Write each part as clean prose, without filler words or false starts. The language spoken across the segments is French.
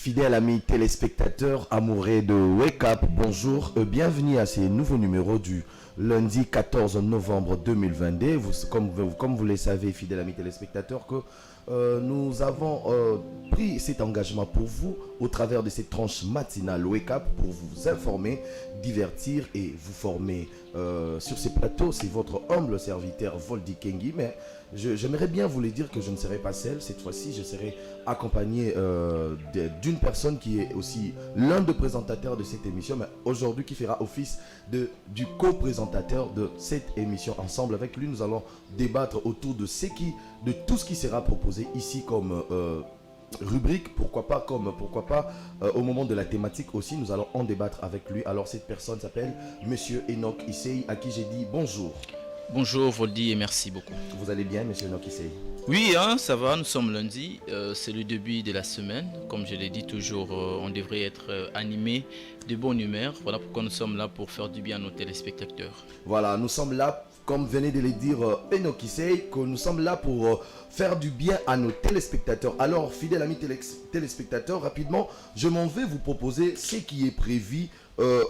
Fidèles amis téléspectateurs, amoureux de Wake Up, bonjour, bienvenue à ce nouveau numéro du lundi 14 novembre 2022. Comme vous le savez, fidèles amis téléspectateurs, que nous avons pris cet engagement pour vous au travers de cette tranche matinale Wake Up pour vous informer, divertir et vous former. Sur ces plateaux, c'est votre humble serviteur Voldy Kengi, mais j'aimerais bien vous le dire que je ne serai pas seul. Cette fois-ci, je serai accompagné d'une personne qui est aussi l'un des présentateurs de cette émission, mais aujourd'hui qui fera office du co-présentateur de cette émission. Ensemble avec lui, nous allons débattre autour de tout ce qui sera proposé ici comme rubrique, pourquoi pas au moment de la thématique aussi, nous allons en débattre avec lui. Alors cette personne s'appelle Monsieur Enoch Issei, à qui j'ai dit bonjour. Bonjour Voldy et merci beaucoup. Vous allez bien, Monsieur Enoch Issei? Oui, ça va, nous sommes lundi, c'est le début de la semaine. Comme je l'ai dit toujours, on devrait être animé de bonne humeur. Voilà pourquoi nous sommes là pour faire du bien à nos téléspectateurs. Voilà, nous sommes là, comme venait de le dire Enoch Issei, que nous sommes là pour faire du bien à nos téléspectateurs. Alors, fidèles amis téléspectateurs, rapidement, je m'en vais vous proposer ce qui est prévu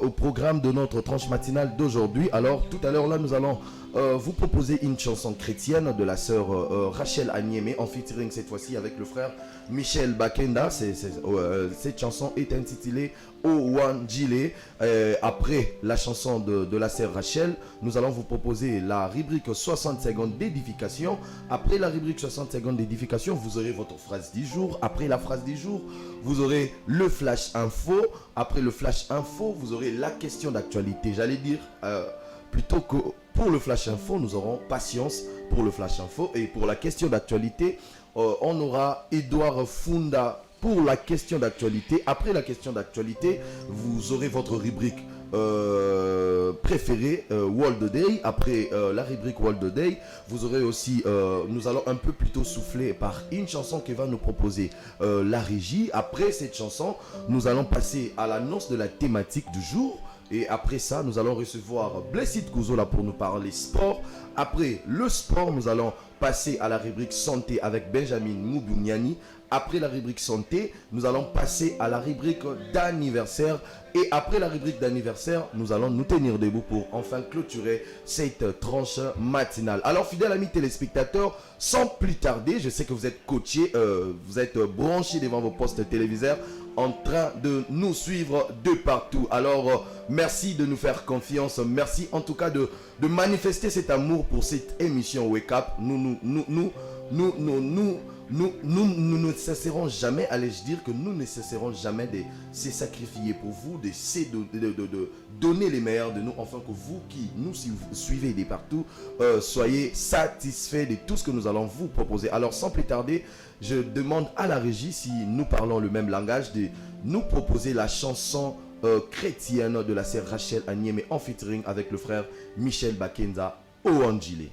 au programme de notre tranche matinale d'aujourd'hui. Alors, tout à l'heure, là, nous allons vous proposer une chanson chrétienne de la sœur Rachel Anyeme, en featuring cette fois-ci avec le frère Michel Bakenda. Cette chanson est intitulée Owanjile. Après la chanson de la sœur Rachel, nous allons vous proposer la rubrique 60 secondes d'édification. Après la rubrique 60 secondes d'édification, vous aurez votre phrase du jour. Après la phrase du jour, vous aurez le flash info. Après le flash info, vous aurez la question d'actualité. J'allais dire plutôt que pour le flash info, nous aurons patience pour le flash info. Et pour la question d'actualité, on aura Edouard Funda pour la question d'actualité. Après la question d'actualité, vous aurez votre rubrique préférée, World Day. Après la rubrique World Day, vous aurez aussi, nous allons un peu plutôt souffler par une chanson qui va nous proposer la régie. Après cette chanson, nous allons passer à l'annonce de la thématique du jour. Et après ça, nous allons recevoir Blessed Kuzola pour nous parler sport. Après le sport, nous allons passer à la rubrique santé avec Benjamin Moubouniani. Après la rubrique santé, nous allons passer à la rubrique d'anniversaire. Et après la rubrique d'anniversaire, nous allons nous tenir debout pour enfin clôturer cette tranche matinale. Alors, fidèles amis téléspectateurs, sans plus tarder, je sais que vous êtes coachés, vous êtes branchés devant vos postes téléviseurs, en train de nous suivre de partout. Alors, merci de nous faire confiance. Merci en tout cas de manifester cet amour pour cette émission Wake Up. Nous ne cesserons jamais, allais-je dire que nous ne cesserons jamais de se sacrifier pour vous, de donner les meilleurs de nous, afin que vous qui nous suivez de partout, soyez satisfaits de tout ce que nous allons vous proposer. Alors sans plus tarder, je demande à la régie, si nous parlons le même langage, de nous proposer la chanson chrétienne de la sœur Rachel Anyeme en featuring avec le frère Michel Bakenda, Owanjile.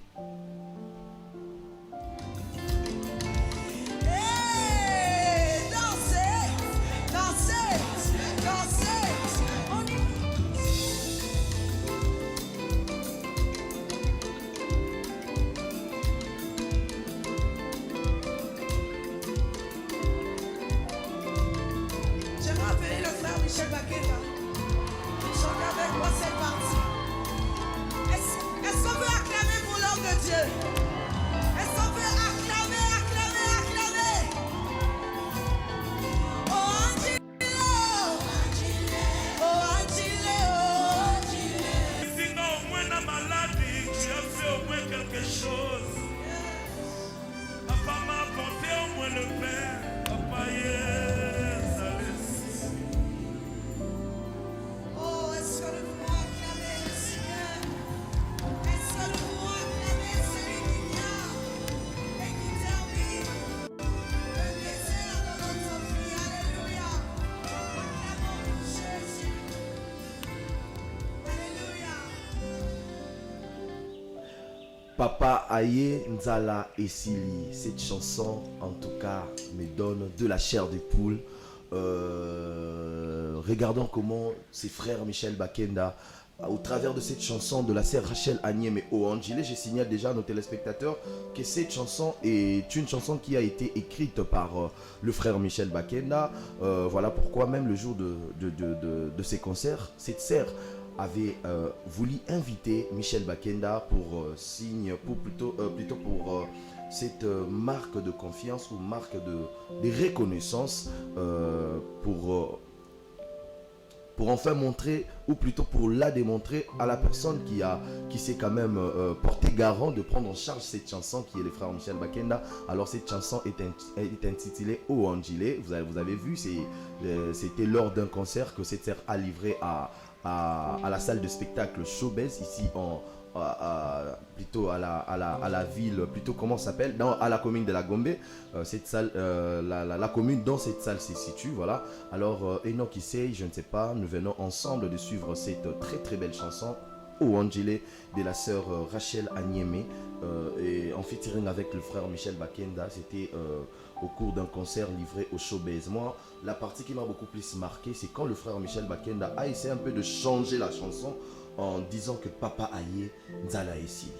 Michel Bakenda, chantez avec moi cette partie. Est-ce qu'on veut acclamer pour l'homme de Dieu? Est-ce qu'on veut acclamer? Oh Angelo, oh Angelo. Sinon au moins la maladie, tu as fait au moins quelque chose. Papa m'a apporté au moins le pain. Papa yes. Papa Aye Nzala Esili, cette chanson en tout cas me donne de la chair de poule. Regardons comment ses frères Michel Bakenda au travers de cette chanson de la sœur Rachel Agneme Oangile, je signale déjà à nos téléspectateurs que cette chanson est une chanson qui a été écrite par le frère Michel Bakenda. Voilà pourquoi même le jour de ces concerts, cette sœur avait voulu inviter Michel Bakenda pour plutôt pour cette marque de confiance ou marque de reconnaissance pour enfin montrer, ou plutôt pour la démontrer à la personne qui s'est quand même porté garant de prendre en charge cette chanson qui est le frère Michel Bakenda. Alors cette chanson est intitulée Oangile. Vous avez vu, c'était lors d'un concert que cette sœur a livré à la salle de spectacle Showbiz ici plutôt à la ville, plutôt comment ça s'appelle, à la commune de la Gombe. Cette salle, la commune dont cette salle se situe, voilà. Alors Enoch Issei, je ne sais pas, nous venons ensemble de suivre cette très très belle chanson Oangile de la sœur Rachel Agneme et en featuring avec le frère Michel Bakenda. C'était au cours d'un concert livré au Showbiz. Moi, la partie qui m'a beaucoup plus marqué, c'est quand le frère Michel Bakenda a essayé un peu de changer la chanson en disant que Papa Aye Nzala Esili.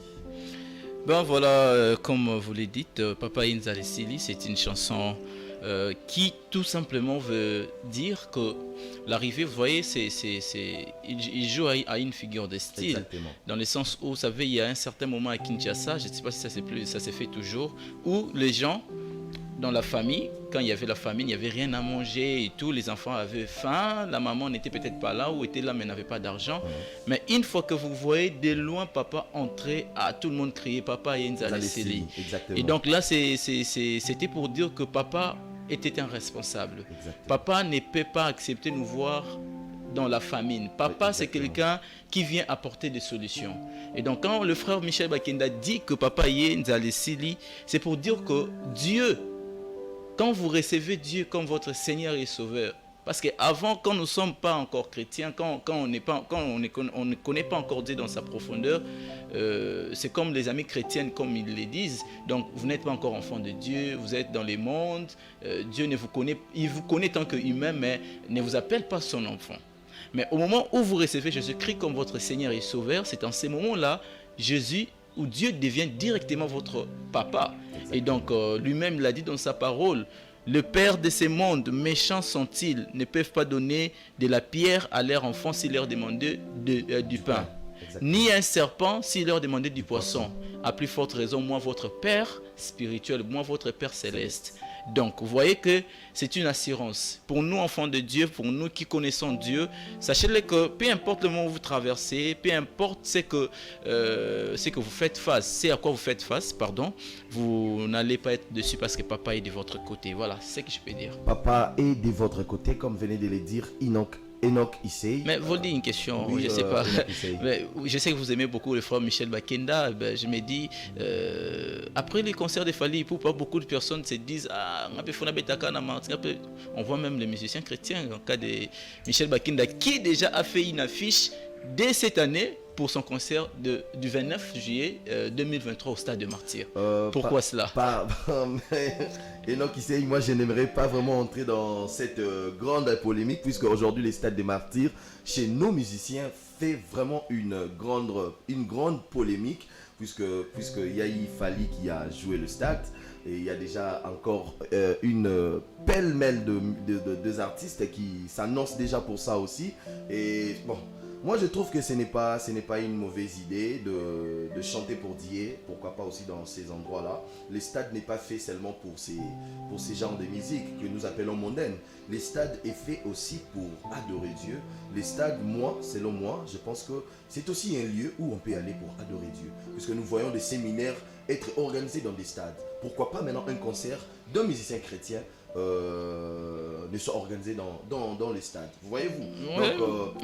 Ben voilà, comme vous l'avez dit, Papa Aye Nzala Esili, c'est une chanson qui tout simplement veut dire que l'arrivée, vous voyez, il joue à une figure de style. Exactement. Dans le sens où, vous savez, il y a un certain moment à Kinshasa, je ne sais pas si ça s'est fait toujours, où les gens dans la famille, quand il y avait la famine, il n'y avait rien à manger et tout, les enfants avaient faim, la maman n'était peut-être pas là ou était là mais n'avait pas d'argent. Mais une fois que vous voyez de loin papa entrer, tout le monde criait Papa Aye Nzala Esili. Et donc là, c'était pour dire que papa était un responsable. Exactement. Papa ne peut pas accepter nous voir dans la famine. Papa, c'est quelqu'un qui vient apporter des solutions. Et donc quand le frère Michel Bakenda dit que Papa Aye Nzala Esili, c'est pour dire que Dieu, quand vous recevez Dieu comme votre Seigneur et Sauveur, parce qu'avant, quand nous ne sommes pas encore chrétiens, quand on ne connaît pas encore Dieu dans sa profondeur, c'est comme les amis chrétiennes, comme ils le disent. Donc, vous n'êtes pas encore enfant de Dieu, vous êtes dans les mondes. Dieu il vous connaît tant qu'humain, mais ne vous appelle pas son enfant. Mais au moment où vous recevez Jésus-Christ comme votre Seigneur et Sauveur, c'est en ces moments-là, où Dieu devient directement votre papa. Exactement. Et donc, lui-même l'a dit dans sa parole, le Père de ces mondes, méchants sont-ils, ne peuvent pas donner de la pierre à leurs enfants s'ils leur demandaient du pain. Exactement. Ni un serpent s'il leur demandait du poisson. À plus forte raison, moi, votre Père spirituel, moi, votre Père céleste. Donc, vous voyez que c'est une assurance. Pour nous, enfants de Dieu, pour nous qui connaissons Dieu, sachez-le que peu importe le moment où vous traversez, peu importe ce que vous faites face, c'est à quoi vous faites face, pardon, vous n'allez pas être dessus parce que papa est de votre côté. Voilà, c'est ce que je peux dire. Papa est de votre côté, comme venait de le dire Enoch Issei. Mais vous dites une question, oui, je sais pas. Mais, je sais que vous aimez beaucoup le frère Michel Bakenda. Ben, je me dis, après les concerts de Fally Ipupa, beaucoup de personnes se disent on voit même les musiciens chrétiens, en cas de Michel Bakenda, qui déjà a fait une affiche dès cette année pour son concert du 29 juillet 2023 au Stade de Martyrs. Pourquoi cela Enoch Issei, moi je n'aimerais pas vraiment entrer dans cette grande polémique, puisque aujourd'hui le Stade des Martyrs, chez nos musiciens, fait vraiment une grande polémique, puisque il y a eu Fally qui a joué le stade, et il y a déjà encore une pêle-mêle de artistes qui s'annoncent déjà pour ça aussi. Et bon, moi je trouve que ce n'est pas une mauvaise idée de chanter pour Dieu, pourquoi pas aussi dans ces endroits-là. Le stade n'est pas fait seulement pour ces genres de musique que nous appelons mondaines. Le stade est fait aussi pour adorer Dieu. Le stade, selon moi, je pense que c'est aussi un lieu où on peut aller pour adorer Dieu. Puisque nous voyons des séminaires être organisés dans des stades. Pourquoi pas maintenant un concert d'un musicien chrétien ne soit organisé dans les stades. Vous voyez-vous? Ouais. Donc,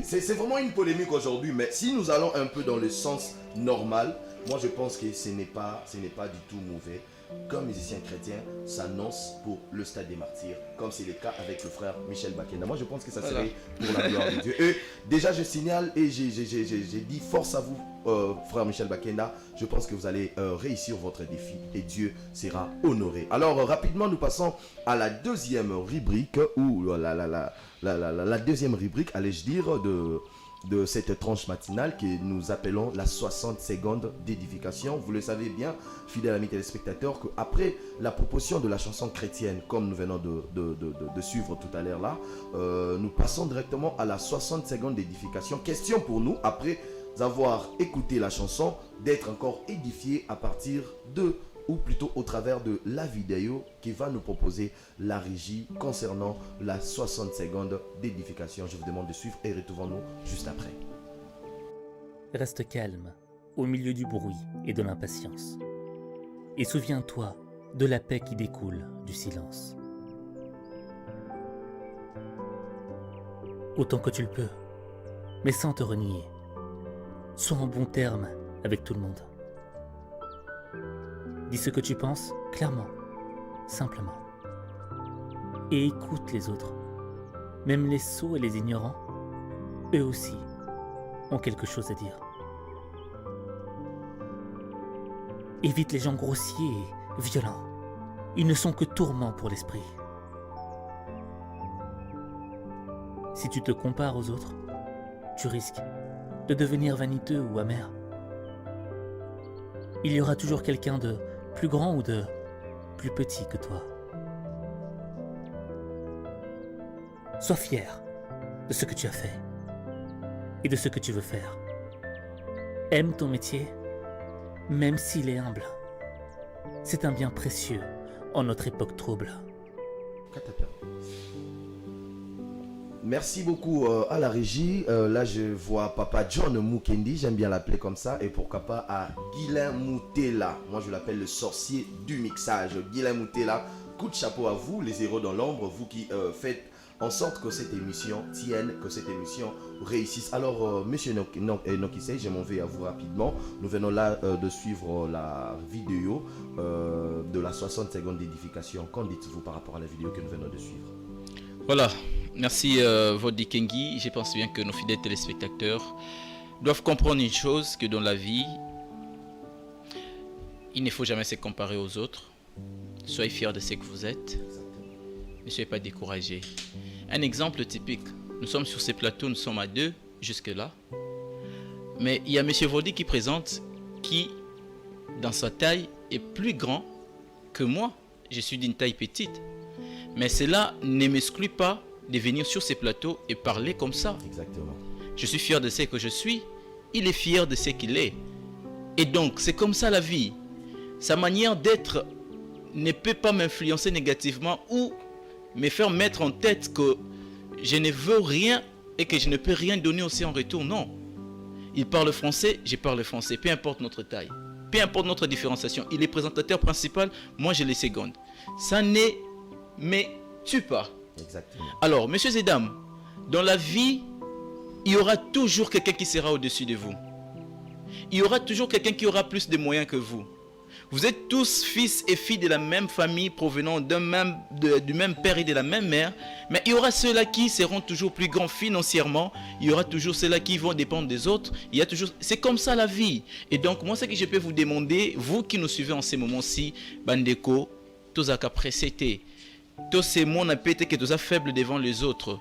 c'est vraiment une polémique aujourd'hui, mais si nous allons un peu dans le sens normal, moi je pense que ce n'est pas du tout mauvais. Comme musicien chrétien, s'annonce pour le Stade des Martyrs, comme c'est le cas avec le frère Michel Bakenda. Moi je pense que ça serait pour la gloire de Dieu. Et déjà je signale et j'ai dit force à vous, frère Michel Bakenda. Je pense que vous allez réussir votre défi et Dieu sera honoré. Alors rapidement nous passons à la deuxième rubrique, ou la deuxième rubrique, allais-je dire, de cette tranche matinale que nous appelons la 60 secondes d'édification. Vous le savez bien, fidèles amis téléspectateurs, qu'après la proposition de la chanson chrétienne, comme nous venons de suivre tout à l'heure là, nous passons directement à la 60 secondes d'édification. Question pour nous, après avoir écouté la chanson, d'être encore édifié à partir de, ou plutôt au travers de la vidéo qui va nous proposer la régie concernant la 60 secondes d'édification. Je vous demande de suivre et retrouvons-nous juste après. Reste calme, au milieu du bruit et de l'impatience. Et souviens-toi de la paix qui découle du silence. Autant que tu le peux, mais sans te renier. Sois en bon terme avec tout le monde. Dis ce que tu penses clairement, simplement. Et écoute les autres. Même les sots et les ignorants, eux aussi, ont quelque chose à dire. Évite les gens grossiers et violents. Ils ne sont que tourments pour l'esprit. Si tu te compares aux autres, tu risques de devenir vaniteux ou amer. Il y aura toujours quelqu'un de plus grand ou de plus petit que toi. Sois fier de ce que tu as fait et de ce que tu veux faire. Aime ton métier, même s'il est humble. C'est un bien précieux en notre époque trouble. Merci beaucoup à la régie. Là, je vois Papa John Mukendi, j'aime bien l'appeler comme ça. Et pourquoi pas à Guilain Moutela. Moi, je l'appelle le sorcier du mixage. Guilain Moutela, coup de chapeau à vous, les héros dans l'ombre, vous qui faites en sorte que cette émission tienne, que cette émission réussisse. Alors, monsieur Nokisei, je m'en vais à vous rapidement. Nous venons là de suivre la vidéo de la 60 secondes d'édification. Qu'en dites-vous par rapport à la vidéo que nous venons de suivre? Voilà, merci Vodi Kengi. Je pense bien que nos fidèles téléspectateurs doivent comprendre une chose, que dans la vie, il ne faut jamais se comparer aux autres. Soyez fiers de ce que vous êtes. Ne soyez pas découragés. Un exemple typique, nous sommes sur ces plateaux, nous sommes à deux jusque-là. Mais il y a M. Vodi qui présente, qui, dans sa taille, est plus grand que moi. Je suis d'une taille petite. Mais cela ne m'exclut pas de venir sur ces plateaux et parler comme ça. Exactement. Je suis fier de ce que je suis. Il est fier de ce qu'il est. Et donc, c'est comme ça la vie. Sa manière d'être ne peut pas m'influencer négativement ou me faire mettre en tête que je ne veux rien et que je ne peux rien donner aussi en retour. Non. Il parle français, je parle français. Peu importe notre taille. Peu importe notre différenciation. Il est présentateur principal, moi je les seconde. Ça n'est mais tue pas. Exactement. Alors, messieurs et dames, dans la vie, il y aura toujours quelqu'un qui sera au-dessus de vous. Il y aura toujours quelqu'un qui aura plus de moyens que vous. Vous êtes tous fils et filles de la même famille, provenant du même père et de la même mère. Mais il y aura ceux-là qui seront toujours plus grands financièrement. Il y aura toujours ceux-là qui vont dépendre des autres. Il y a toujours... C'est comme ça la vie. Et donc, moi, ce que je peux vous demander, vous qui nous suivez en ces moments-ci, Bandeko, tous à caprécité. Tous ces mots que tu es faible devant les autres.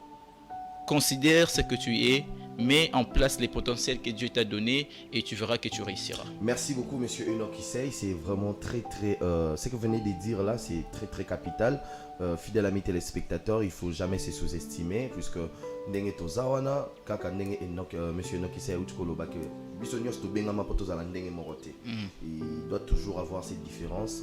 Considère ce que tu es, mets en place les potentiels que Dieu t'a donnés et tu verras que tu réussiras. Merci beaucoup, monsieur Enoch Issei. C'est vraiment très, ce que vous venez de dire là, c'est très capital. Fidèle ami téléspectateur, il ne faut jamais se sous-estimer, puisque ndenge tozawana, kaka ndenge monsieur Enoch Issei utkoloba que bisonyos to benga mapoto za ndenge morote. Il doit toujours avoir cette différence.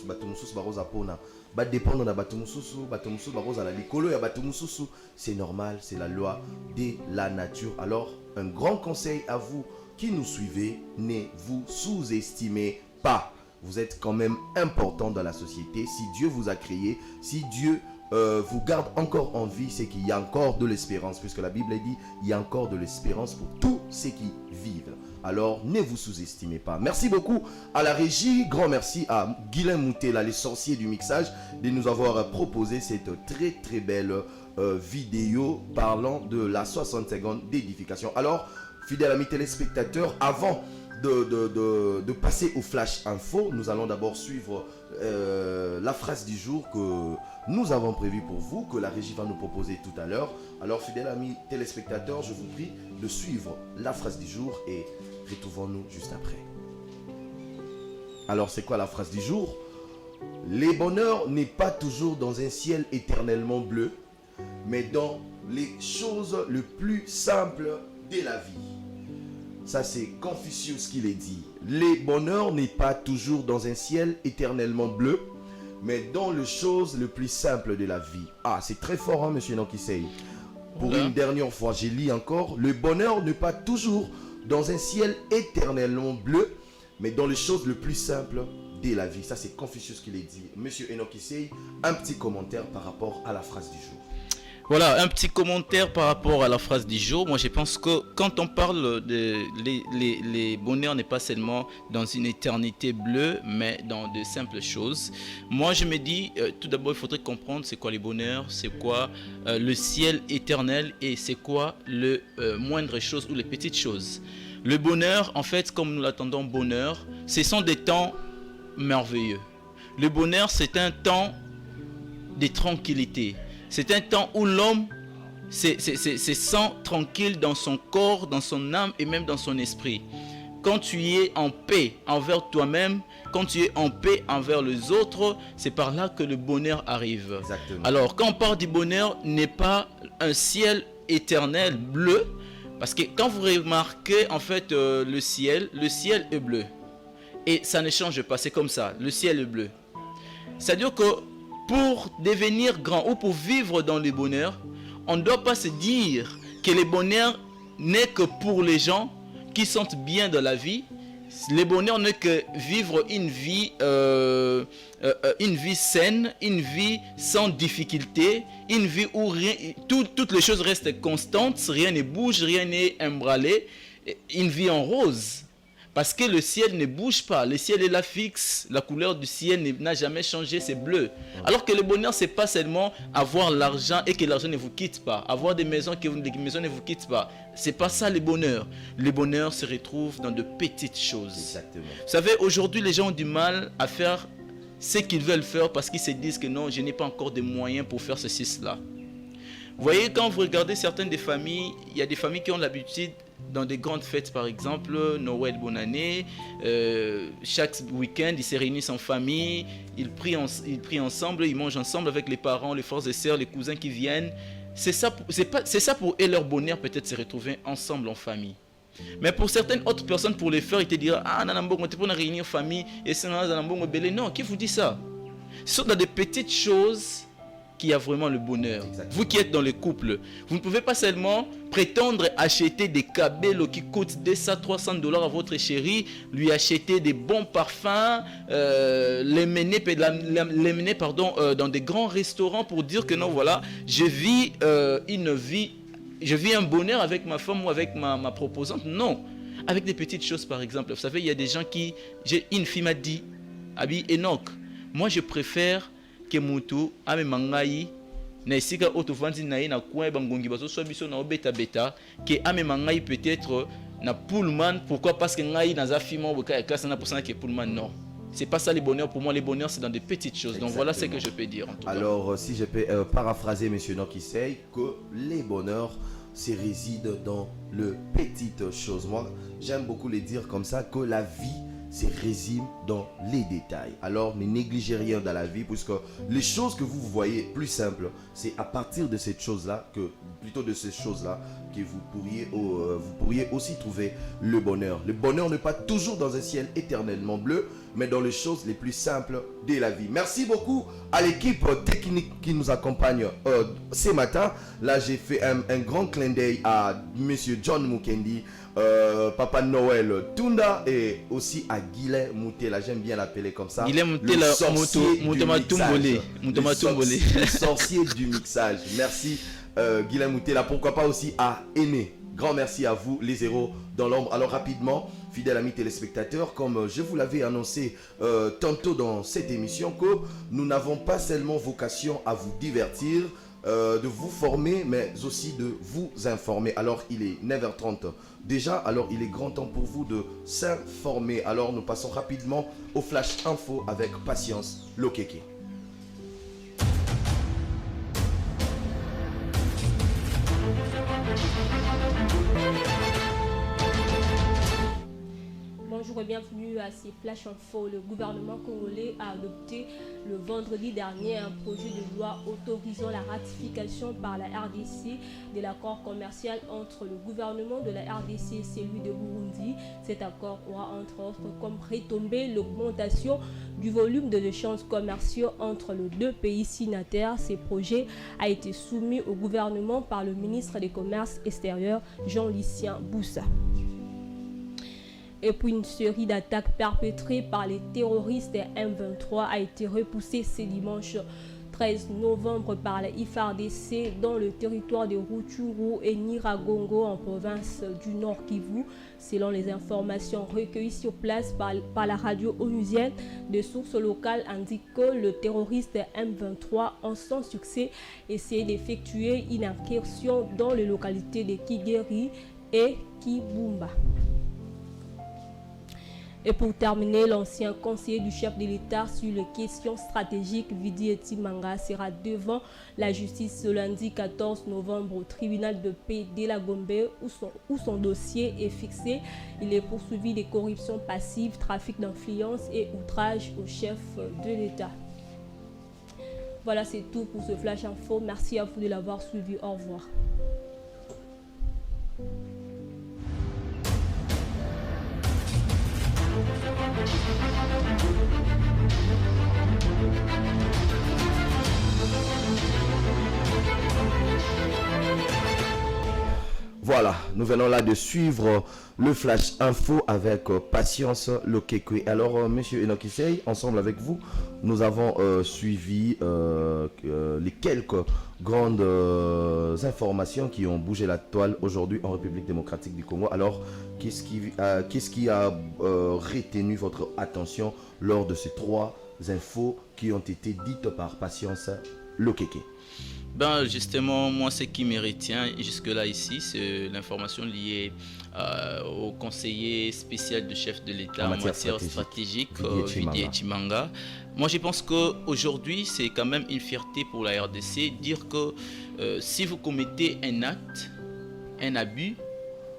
Batumusus baroza pona, ba dépendre na batumususu, batumusu baroza la likolo ya batumususu, c'est normal, c'est la loi de la nature. Alors, un grand conseil à vous qui nous suivez, ne vous sous-estimez pas. Vous êtes quand même important dans la société. Si Dieu vous a créé, si Dieu vous garde encore en vie, c'est qu'il y a encore de l'espérance. Puisque la Bible dit, il y a encore de l'espérance pour tous ceux qui vivent. Alors, ne vous sous-estimez pas. Merci beaucoup à la régie. Grand merci à Guilain Moutela, les sorciers du mixage, de nous avoir proposé cette très belle vidéo parlant de la 60 secondes d'édification. Alors, fidèles amis téléspectateurs, avant de passer au Flash Info, nous allons d'abord suivre la phrase du jour que nous avons prévue pour vous, que la régie va nous proposer tout à l'heure. Alors, fidèles amis téléspectateurs, je vous prie de suivre la phrase du jour et retrouvons-nous juste après. Alors, c'est quoi la phrase du jour? Les bonheurs n'est pas toujours dans un ciel éternellement bleu, mais dans les choses les plus simples de la vie. Ça, c'est Confucius qui l'a dit. Les bonheurs n'est pas toujours dans un ciel éternellement bleu, mais dans les choses les plus simples de la vie. Ah, c'est très fort, hein, monsieur Nokisei. Pour une dernière fois, j'ai lu encore. Le bonheur n'est pas toujours dans un ciel éternellement bleu, mais dans les choses les plus simples de la vie. Ça, c'est Confucius qui l'a dit. Monsieur Nokisei, un petit commentaire par rapport à la phrase du jour. Voilà, un petit commentaire par rapport à la phrase du jour. Moi, je pense que quand on parle de les bonheurs n'est pas seulement dans une éternité bleue, mais dans de simples choses. Moi, je me dis, tout d'abord, il faudrait comprendre c'est quoi les bonheurs, c'est quoi le ciel éternel et c'est quoi le moindre chose ou les petites choses. Le bonheur, en fait, comme nous l'attendons bonheur, ce sont des temps merveilleux. Le bonheur, c'est un temps de tranquillité. C'est un temps où l'homme se sent tranquille dans son corps, dans son âme et même dans son esprit. Quand tu es en paix envers toi-même, quand tu es en paix envers les autres, c'est par là que le bonheur arrive. Exactement. Alors, quand on parle du bonheur, n'est pas un ciel éternel bleu, parce que quand vous remarquez en fait le ciel est bleu. Et ça ne change pas, c'est comme ça, le ciel est bleu. C'est-à-dire que pour devenir grand ou pour vivre dans le bonheur, on ne doit pas se dire que le bonheur n'est que pour les gens qui sont bien dans la vie. Le bonheur n'est que vivre une vie saine, une vie sans difficulté, une vie où toutes les choses restent constantes, rien ne bouge, rien n'est emballé, une vie en rose. Parce que le ciel ne bouge pas, le ciel est là fixe, la couleur du ciel n'a jamais changé, c'est bleu. Alors que le bonheur, c'est pas seulement avoir l'argent et que l'argent ne vous quitte pas, avoir des maisons que les maisons ne vous quittent pas. C'est pas ça le bonheur. Le bonheur se retrouve dans de petites choses. Exactement. Vous savez, aujourd'hui, les gens ont du mal à faire ce qu'ils veulent faire parce qu'ils se disent que non, je n'ai pas encore de moyens pour faire ceci, cela. Vous voyez, quand vous regardez certaines des familles, il y a des familles qui ont l'habitude dans des grandes fêtes, par exemple, Noël, bonne année, chaque week-end, ils se réunissent en famille, ils prient ensemble, ils mangent ensemble avec les parents, les frères et sœurs, les cousins qui viennent. C'est ça pour eux leur bonheur, peut-être se retrouver ensemble en famille. Mais pour certaines autres personnes, pour les faire, ils te diront « Ah, on te prend une réunion en famille, et c'est non, qui vous dit ça ?» Ce sont dans des petites choses qu'il y a vraiment le bonheur. Exactement. Vous qui êtes dans le couple, vous ne pouvez pas seulement prétendre acheter des cabellos qui coûtent $200-300 à votre chérie, lui acheter des bons parfums, les mener dans des grands restaurants pour dire que non, voilà, je vis un bonheur avec ma femme ou avec ma proposante. Non, avec des petites choses par exemple. Vous savez, il y a des gens une fille m'a dit, Abi Enoch, moi je préfère que mutu ame mangai na esika otovanzi na ye na coin bangongi bazo so biso na obeta beta que ame mangai peut-être na Pullman. Pourquoi? Parce que ngai na za fimo boka classe na pourcent que Pullman. Non, c'est pas ça le bonheur. Pour moi le bonheur c'est dans des petites choses. Donc voilà ce que je peux dire en tout alors cas. Si je peux paraphraser monsieur Nokisei, que les bonheurs se résident dans les petites choses. Moi j'aime beaucoup les dire comme ça, que la vie se résume dans les détails. Alors, ne négligez rien dans la vie, puisque les choses que vous voyez plus simples, c'est à partir de cette chose-là, que vous pourriez aussi trouver le bonheur. Le bonheur n'est pas toujours dans un ciel éternellement bleu, mais dans les choses les plus simples de la vie. Merci beaucoup à l'équipe technique qui nous accompagne ce matin. Là, j'ai fait un grand clin d'œil à monsieur John Mukendi, Papa Noël Tunda et aussi à Guilhem Moutela, j'aime bien l'appeler comme ça. Guilhem Moutela, le sorcier du mixage. Merci Guilhem Moutela, pourquoi pas aussi à Aimé. Grand merci à vous les héros dans l'ombre. Alors rapidement, fidèles amis téléspectateurs, comme je vous l'avais annoncé tantôt dans cette émission, que nous n'avons pas seulement vocation à vous divertir, de vous former, mais aussi de vous informer. Alors, il est 9h30 déjà, alors il est grand temps pour vous de s'informer. Alors, nous passons rapidement au Flash Info avec Patience Lokeke. Bonjour et bienvenue à ces Flash Info. Le gouvernement congolais a adopté le vendredi dernier un projet de loi autorisant la ratification par la RDC de l'accord commercial entre le gouvernement de la RDC et celui de Burundi. Cet accord aura entre autres comme retombée l'augmentation du volume de échanges commerciaux entre les deux pays signataires. Ce projet a été soumis au gouvernement par le ministre des Commerces extérieurs Jean-Lucien Boussa. Et puis une série d'attaques perpétrées par les terroristes M23 a été repoussée ce dimanche 13 novembre par la FARDC dans le territoire de Rutshuru et Nyiragongo en province du Nord Kivu. Selon les informations recueillies sur place par la radio onusienne, des sources locales indiquent que le terroriste M23 a sans succès essayé d'effectuer une incursion dans les localités de Kigeri et Kibumba. Et pour terminer, l'ancien conseiller du chef de l'État sur les questions stratégiques, Vidi Etimanga, sera devant la justice ce lundi 14 novembre au tribunal de paix de la Gombe où son dossier est fixé. Il est poursuivi de corruption passive, trafic d'influence et outrage au chef de l'État. Voilà, c'est tout pour ce Flash Info. Merci à vous de l'avoir suivi. Au revoir. Voilà, nous venons là de suivre le Flash Info avec Patience Lokeke. Alors, monsieur Enokisei, ensemble avec vous, nous avons suivi les quelques grandes informations qui ont bougé la toile aujourd'hui en République démocratique du Congo. Alors, qu'est-ce qui a retenu votre attention lors de ces trois infos qui ont été dites par Patience Lokeke? Ben justement, moi ce qui me retient jusque-là ici, c'est l'information liée au conseiller spécial du chef de l'État en matière stratégique, Vidi Etimanga. Moi je pense qu'aujourd'hui c'est quand même une fierté pour la RDC dire que si vous commettez un acte, un abus,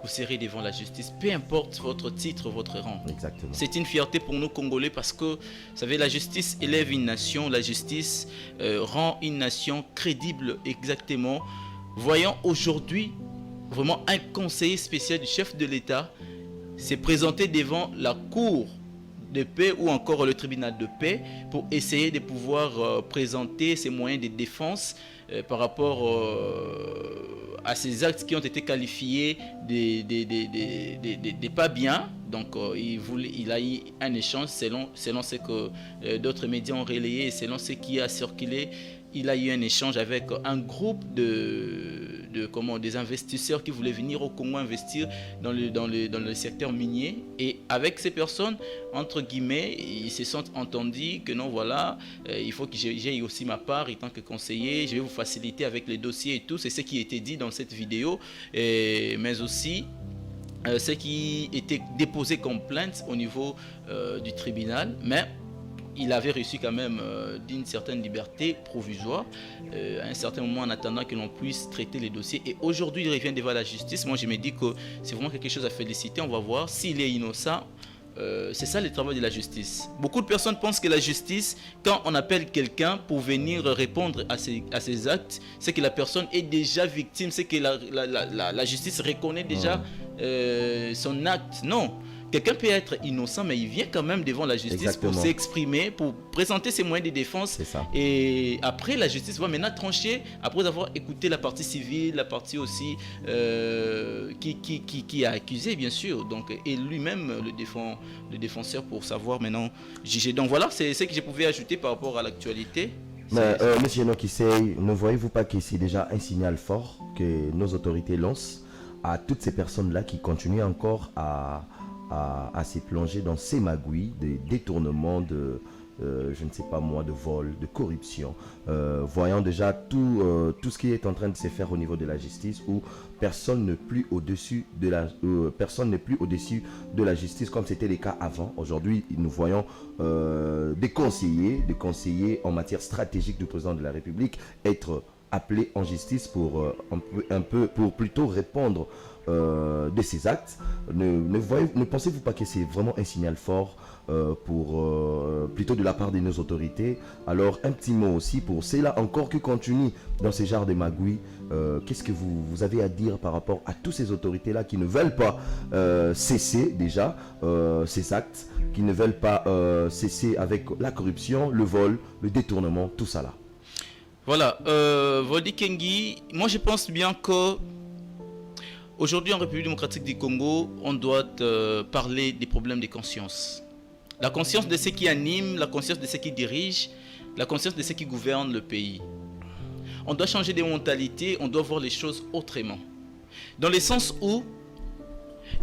vous serez devant la justice, peu importe votre titre, votre rang. Exactement. C'est une fierté pour nous Congolais parce que, vous savez, la justice élève une nation, la justice rend une nation crédible exactement. Voyons aujourd'hui vraiment un conseiller spécial du chef de l'État s'est présenté devant la cour de paix ou encore le tribunal de paix pour essayer de pouvoir présenter ses moyens de défense par rapport à ces actes qui ont été qualifiés de pas bien. Donc il a eu un échange selon ce que d'autres médias ont relayé et selon ce qui a circulé. Il a eu un échange avec un groupe des investisseurs qui voulaient venir au Congo investir dans le secteur minier. Et avec ces personnes, entre guillemets, ils se sont entendus que non, voilà, il faut que j'aie aussi ma part en tant que conseiller. Je vais vous faciliter avec les dossiers et tout. C'est ce qui a été dit dans cette vidéo. Mais aussi ce qui était déposé comme plainte au niveau du tribunal. Mais il avait reçu quand même d'une certaine liberté provisoire à un certain moment en attendant que l'on puisse traiter les dossiers. Et aujourd'hui, il revient devant la justice. Moi, je me dis que c'est vraiment quelque chose à féliciter. On va voir s'il est innocent. C'est ça le travail de la justice. Beaucoup de personnes pensent que la justice, quand on appelle quelqu'un pour venir répondre à ces actes, c'est que la personne est déjà victime, c'est que la justice reconnaît déjà son acte. Non. Quelqu'un peut être innocent, mais il vient quand même devant la justice. Exactement. Pour s'exprimer, pour présenter ses moyens de défense. Et après, la justice va maintenant trancher, après avoir écouté la partie civile, la partie aussi qui a accusé, bien sûr. Donc, et lui-même, le défenseur, pour savoir maintenant juger. Donc voilà, c'est ce que je pouvais ajouter par rapport à l'actualité. Mais monsieur Enokisei, ne voyez-vous pas que c'est déjà un signal fort que nos autorités lancent à toutes ces personnes-là qui continuent encore à se plonger dans ces magouilles de détournement je ne sais pas moi, de vol, de corruption, voyant déjà tout ce qui est en train de se faire au niveau de la justice, où personne n'est plus au-dessus de la justice comme c'était le cas avant. Aujourd'hui, nous voyons des conseillers en matière stratégique du président de la République être appelés en justice pour pour plutôt répondre de ces actes. Ne pensez-vous pas que c'est vraiment un signal fort plutôt de la part de nos autorités? Alors un petit mot aussi pour ceux-là encore qui continuent dans ce genre de magouilles. Qu'est-ce que vous avez à dire par rapport à toutes ces autorités-là qui ne veulent pas cesser déjà ces actes, qui ne veulent pas cesser avec la corruption, le vol, le détournement, tout ça là? Voilà, Voldy Kengi, moi je pense bien que aujourd'hui en République démocratique du Congo, on doit parler des problèmes de conscience. La conscience de ceux qui animent, la conscience de ceux qui dirigent, la conscience de ceux qui gouvernent le pays. On doit changer de mentalité, on doit voir les choses autrement. Dans le sens où,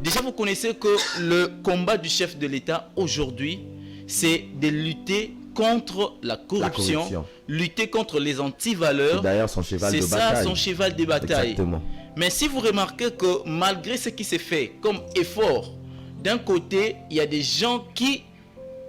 déjà vous connaissez que le combat du chef de l'État aujourd'hui, c'est de lutter contre la corruption, lutter contre les antivaleurs. C'est d'ailleurs son cheval de bataille. C'est ça son cheval de bataille. Exactement. Mais si vous remarquez que malgré ce qui s'est fait comme effort, d'un côté, il y a des gens qui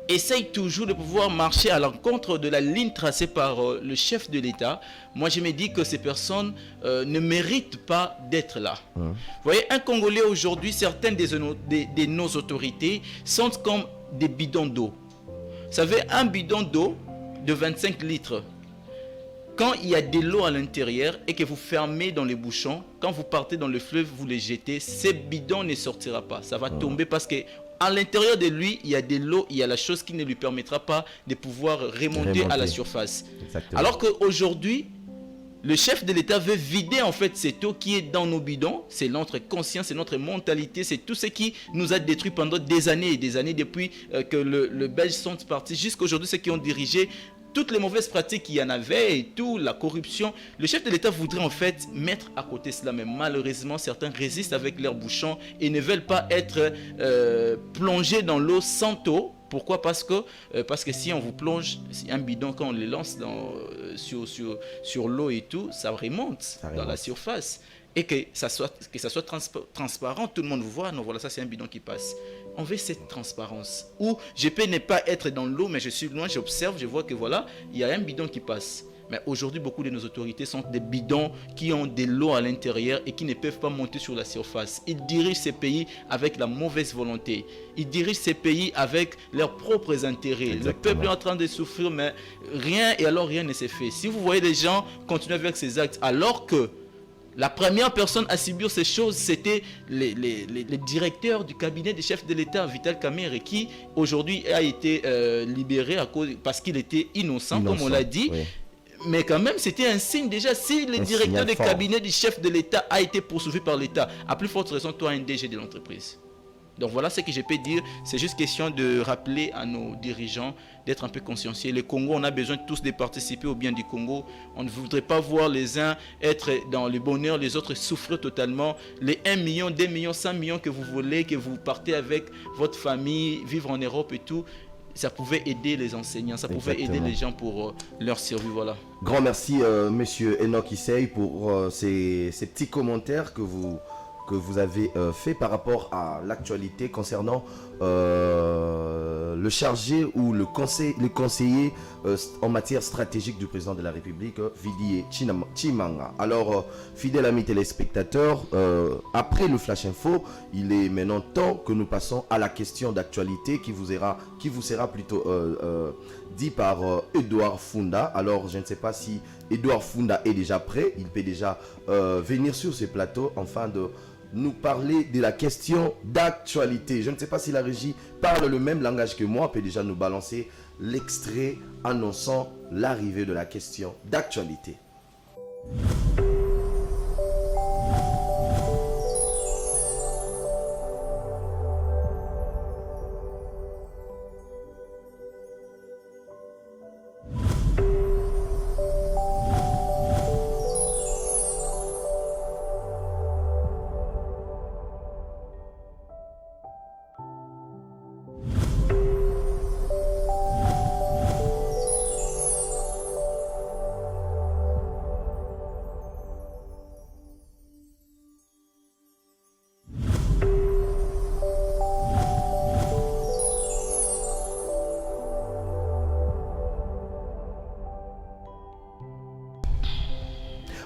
essayent toujours de pouvoir marcher à l'encontre de la ligne tracée par le chef de l'État. Moi, je me dis que ces personnes ne méritent pas d'être là. Vous voyez, un Congolais aujourd'hui, certaines de nos autorités sont comme des bidons d'eau. Vous savez, un bidon d'eau de 25 litres, quand il y a de l'eau à l'intérieur et que vous fermez dans les bouchons, quand vous partez dans le fleuve, vous les jetez, ce bidon ne sortira pas. Ça va tomber parce que à l'intérieur de lui, il y a de l'eau, il y a la chose qui ne lui permettra pas de pouvoir remonter à la surface. Exactement. Alors qu'aujourd'hui, le chef de l'État veut vider en fait cette eau qui est dans nos bidons. C'est notre conscience, c'est notre mentalité, c'est tout ce qui nous a détruit pendant des années et des années depuis que le Belge sont partis jusqu'à aujourd'hui, ceux qui ont dirigé toutes les mauvaises pratiques qu'il y en avait et tout, la corruption. Le chef de l'État voudrait en fait mettre à côté cela, mais malheureusement, certains résistent avec leurs bouchons et ne veulent pas être plongés dans l'eau sans eau. Pourquoi? Parce que si on vous plonge un bidon, quand on le lance sur l'eau et tout, ça remonte dans la surface. Et que ça soit transparent, tout le monde vous voit, non, voilà, ça c'est un bidon qui passe. On veut cette transparence. Où je peux ne pas être dans l'eau, mais je suis loin, j'observe, je vois que voilà, il y a un bidon qui passe. Mais aujourd'hui, beaucoup de nos autorités sont des bidons qui ont de l'eau à l'intérieur et qui ne peuvent pas monter sur la surface. Ils dirigent ces pays avec la mauvaise volonté. Ils dirigent ces pays avec leurs propres intérêts. Exactement. Le peuple est en train de souffrir, mais rien ne s'est fait. Si vous voyez des gens continuer avec ces actes, alors que la première personne à subir ces choses, c'était les directeurs du cabinet du chef de l'État, Vital Kamerhe, qui aujourd'hui a été libéré parce qu'il était innocent, comme on l'a dit. Oui. Mais quand même, c'était un signe déjà. Si le directeur du cabinet du chef de l'État a été poursuivi par l'État, à plus forte raison, toi, un DG de l'entreprise. Donc voilà ce que je peux dire. C'est juste question de rappeler à nos dirigeants d'être un peu consciencieux. Le Congo, on a besoin tous de participer au bien du Congo. On ne voudrait pas voir les uns être dans le bonheur, les autres souffrir totalement. Les 1 million, 2 millions, 5 millions que vous voulez, que vous partez avec votre famille, vivre en Europe et tout, ça pouvait aider les enseignants, ça pouvait aider les gens pour leur survie. Voilà. Grand merci, monsieur Enoch Issei, pour ces petits commentaires que vous avez fait par rapport à l'actualité concernant le chargé ou le conseiller en matière stratégique du président de la République, Vidi Chimanga. Alors, fidèles amis téléspectateurs, après le Flash Info, il est maintenant temps que nous passons à la question d'actualité qui vous sera plutôt dit par Edouard Funda. Alors, je ne sais pas si Edouard Funda est déjà prêt. Il peut déjà venir sur ce plateau afin de nous parler de la question d'actualité. Je ne sais pas si la régie parle le même langage que moi, peut déjà nous balancer l'extrait annonçant l'arrivée de la question d'actualité.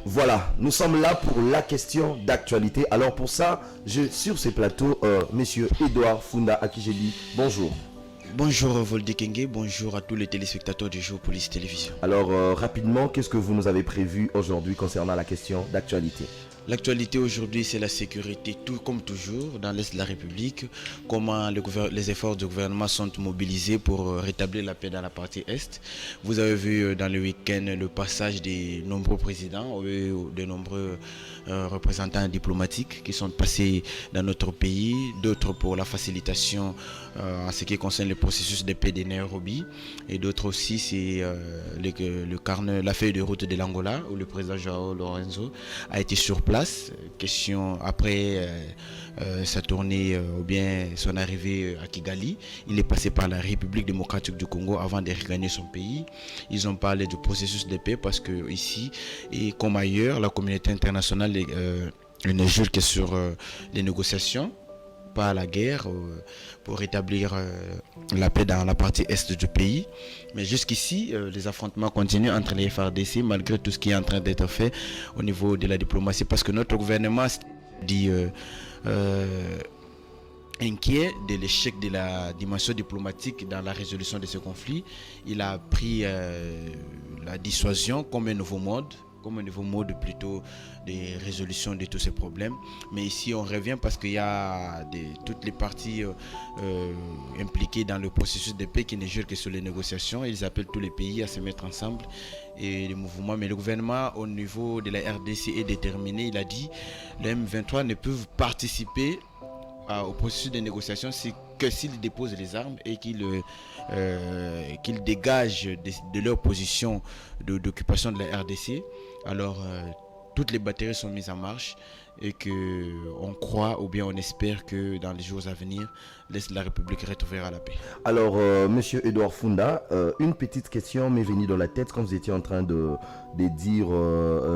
Voilà, nous sommes là pour la question d'actualité. Alors pour ça, sur ce plateau, monsieur Edouard Funda, à qui j'ai dit bonjour. Bonjour Voldy Kenge, bonjour à tous les téléspectateurs du Géopolis Télévision. Alors rapidement, qu'est-ce que vous nous avez prévu aujourd'hui concernant la question d'actualité? L'actualité aujourd'hui, c'est la sécurité, tout comme toujours, dans l'Est de la République. Comment les efforts du gouvernement sont mobilisés pour rétablir la paix dans la partie Est. Vous avez vu dans le week-end le passage des nombreux présidents, de nombreux représentants diplomatiques qui sont passés dans notre pays, d'autres pour la facilitation en ce qui concerne le processus de paix de Nairobi, et d'autres aussi c'est la feuille de route de l'Angola où le président João Lorenzo a été sur place. Question après sa tournée ou bien son arrivée à Kigali, il est passé par la République démocratique du Congo avant de regagner son pays. Ils ont parlé du processus de paix parce que ici et comme ailleurs, la communauté internationale ne jure que sur les négociations, pas la guerre, pour rétablir la paix dans la partie est du pays. Mais jusqu'ici, les affrontements continuent entre les FARDC malgré tout ce qui est en train d'être fait au niveau de la diplomatie, parce que notre gouvernement dit inquiet de l'échec de la dimension diplomatique dans la résolution de ce conflit. Il a pris la dissuasion comme un nouveau mode plutôt de résolution de tous ces problèmes. Mais ici on revient parce qu'il y a toutes les parties impliquées dans le processus de paix qui ne jurent que sur les négociations. Ils appellent tous les pays à se mettre ensemble et les mouvements. Mais le gouvernement au niveau de la RDC est déterminé. Il a dit les M23 ne peuvent participer au processus de négociation que s'ils déposent les armes et qu'ils dégagent de leur position d'occupation de la RDC. Alors toutes les batteries sont mises en marche et qu'on croit ou bien on espère que dans les jours à venir, l'Est de la République retrouvera la paix. Alors, monsieur Edouard Funda, une petite question m'est venue dans la tête quand vous étiez en train de dire,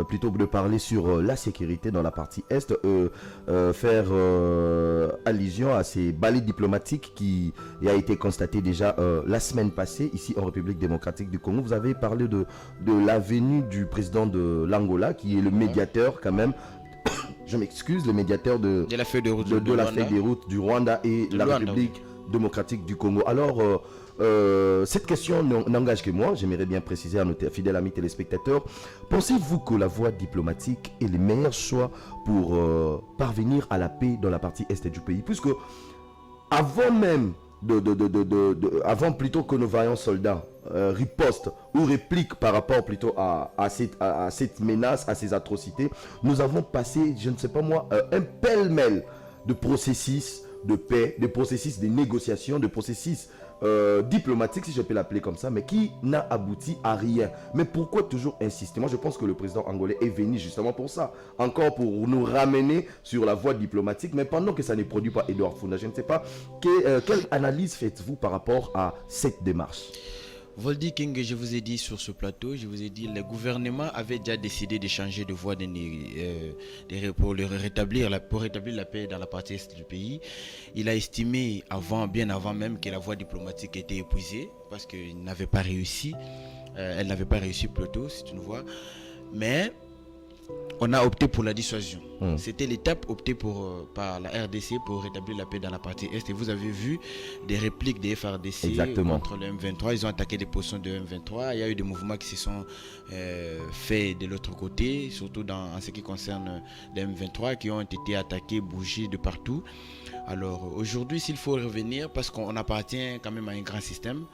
plutôt que de parler sur la sécurité dans la partie Est, faire allusion à ces balais diplomatiques qui a été constaté déjà la semaine passée ici en République démocratique du Congo. Vous avez parlé de la venue du président de l'Angola, qui est le médiateur quand même. Je m'excuse, le médiateur de la feuille de route du Rwanda et la République démocratique du Congo. Alors, cette question n'engage que moi. J'aimerais bien préciser à nos fidèles amis téléspectateurs. Pensez-vous que la voie diplomatique est le meilleur choix pour parvenir à la paix dans la partie est du pays? Puisque avant même avant plutôt que nos vaillants soldats ripostent ou répliquent par rapport plutôt à cette menace, à ces atrocités, nous avons passé, je ne sais pas moi, un pêle-mêle de processus de paix, de processus de négociation, de processus diplomatique, si je peux l'appeler comme ça, mais qui n'a abouti à rien. Mais pourquoi toujours insister? Moi, je pense que le président angolais est venu justement pour ça, encore pour nous ramener sur la voie diplomatique, mais pendant que ça ne produit pas. Edouard Funda, je ne sais pas, quelle analyse faites-vous par rapport à cette démarche? Voldy King, je vous ai dit sur ce plateau, le gouvernement avait déjà décidé de changer de voie pour rétablir la paix dans la partie est du pays. Il a estimé bien avant même que la voie diplomatique était épuisée parce qu'elle n'avait pas réussi. Elle n'avait pas réussi plutôt, c'est une voie. Mais on a opté pour la dissuasion. C'était l'étape optée par la RDC pour rétablir la paix dans la partie Est. Et vous avez vu des répliques des FARDC contre le M23. Ils ont attaqué des positions de M23. Il y a eu des mouvements qui se sont faits de l'autre côté, surtout en ce qui concerne les M23, qui ont été attaqués, bougés de partout. Alors aujourd'hui, s'il faut revenir, parce qu'on appartient quand même à un grand système,